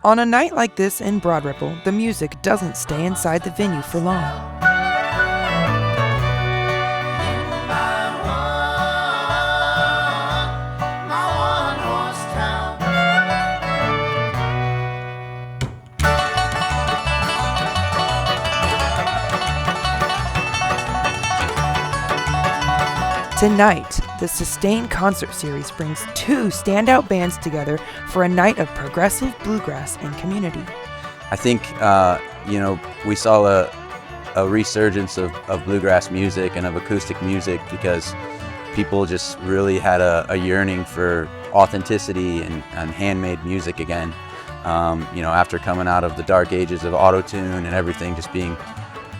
On a night like this in Broad Ripple, the music doesn't stay inside the venue for long. Tonight, the Sustain concert series brings two standout bands together for a night of progressive bluegrass and community. I think, we saw a resurgence of bluegrass music and of acoustic music because people just really had a yearning for authenticity and handmade music again. After coming out of the dark ages of auto-tune and everything just being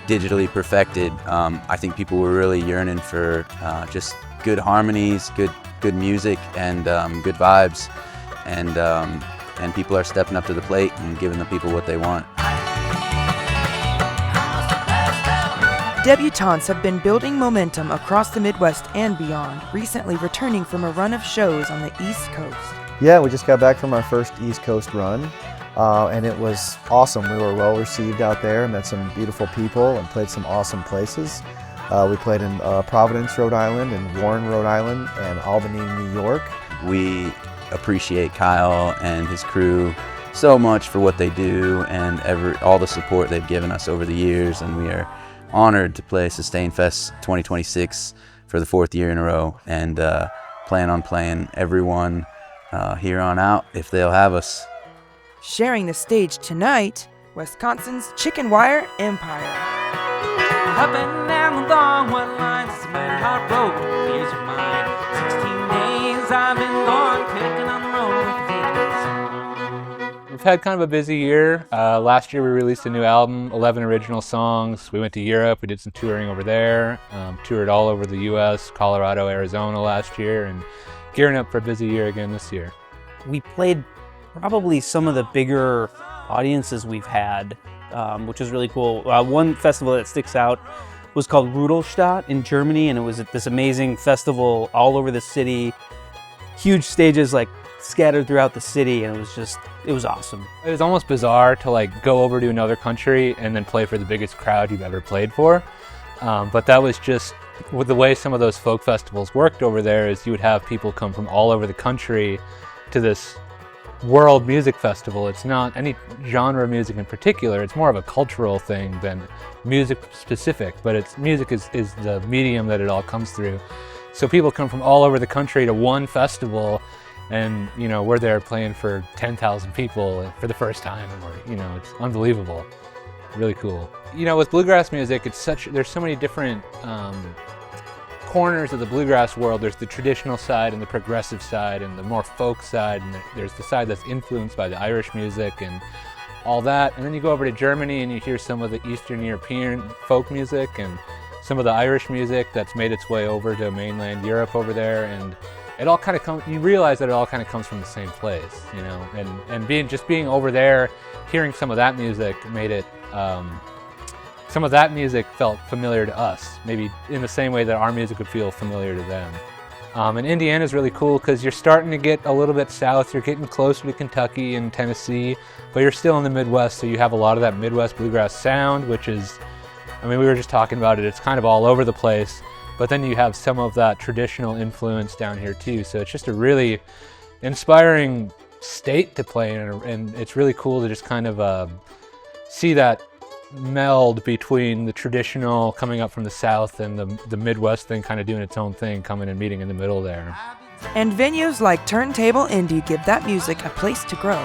digitally perfected, I think people were really yearning for just good harmonies, good music, and good vibes, and people are stepping up to the plate and giving the people what they want. Debutants have been building momentum across the Midwest and beyond, recently returning from a run of shows on the East Coast. Yeah, we just got back from our first East Coast run. And it was awesome. We were well received out there, met some beautiful people, and played some awesome places. We played in Providence, Rhode Island, and Warren, Rhode Island, and Albany, New York. We appreciate Kyle and his crew so much for what they do and all the support they've given us over the years, and we are honored to play Sustain Fest 2026 for the 4th year in a row, and plan on playing everyone here on out if they'll have us. Sharing the stage tonight, Wisconsin's Chicken Wire Empire. Up and down the long white lines, it's a many hard road, here's your mind. 16 days I've been gone, picking on the road with the. We've had kind of a busy year. Last year we released a new album, 11 original songs. We went to Europe, we did some touring over there, toured all over the US, Colorado, Arizona last year, and gearing up for a busy year again this year. We played probably some of the bigger audiences we've had, which is really cool. One festival that sticks out was called Rudolstadt in Germany, and it was this amazing festival all over the city, huge stages like scattered throughout the city, and it was awesome. It was almost bizarre to go over to another country and then play for the biggest crowd you've ever played for. But that was just, with the way some of those folk festivals worked over there, is you would have people come from all over the country to this world music festival. It's not any genre of music in particular, it's more of a cultural thing than music specific, but music is the medium that it all comes through. So people come from all over the country to one festival, and we're there playing for 10,000 people for the first time, and it's unbelievable. Really cool. With bluegrass music, there's so many different corners of the bluegrass world. There's the traditional side and the progressive side and the more folk side, and there's the side that's influenced by the Irish music and all that. And then you go over to Germany and you hear some of the Eastern European folk music and some of the Irish music that's made its way over to mainland Europe over there, and it all kind of you realize that it all kind of comes from the same place, and being over there, hearing some of that music made it some of that music felt familiar to us, maybe in the same way that our music would feel familiar to them. And Indiana's really cool because you're starting to get a little bit south, you're getting closer to Kentucky and Tennessee, but you're still in the Midwest, so you have a lot of that Midwest bluegrass sound, which is, we were just talking about it, it's kind of all over the place, but then you have some of that traditional influence down here too, so it's just a really inspiring state to play in, and it's really cool to just kind of see that meld between the traditional coming up from the South and the Midwest thing kind of doing its own thing, coming and meeting in the middle there. And venues like Turntable Indy give that music a place to grow.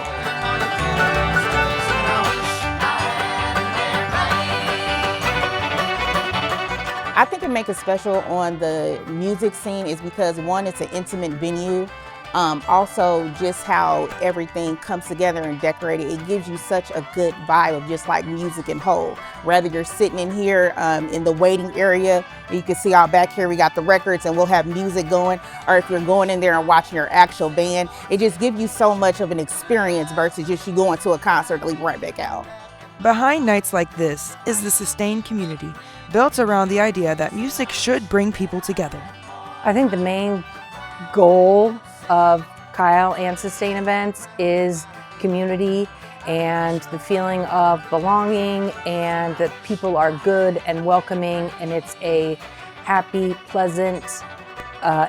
I think it makes it special on the music scene is because, one, it's an intimate venue. Also, just how everything comes together and decorated, it gives you such a good vibe of just like music in whole. Whether you're sitting in here in the waiting area, you can see out back here we got the records and we'll have music going, or if you're going in there and watching your actual band, it just gives you so much of an experience versus just you going to a concert and leave right back out. Behind nights like this is the Sustain community, built around the idea that music should bring people together. I think the main goal of Kyle and Sustain events is community and the feeling of belonging, and that people are good and welcoming, and it's a happy, pleasant,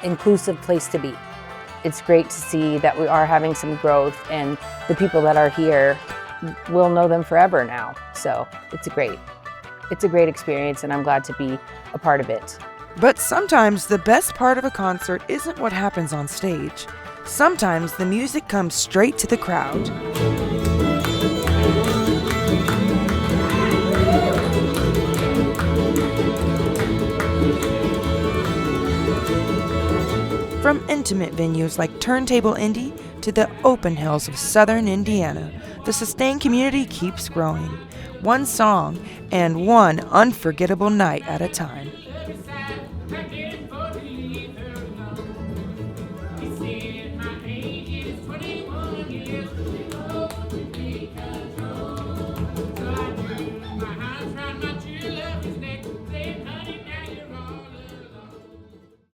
inclusive place to be. It's great to see that we are having some growth, and the people that are here, we'll know them forever now. So it's a great experience, and I'm glad to be a part of it. But sometimes the best part of a concert isn't what happens on stage. Sometimes the music comes straight to the crowd. From intimate venues like Turntable Indy to the open hills of southern Indiana, the Sustain community keeps growing, one song and one unforgettable night at a time.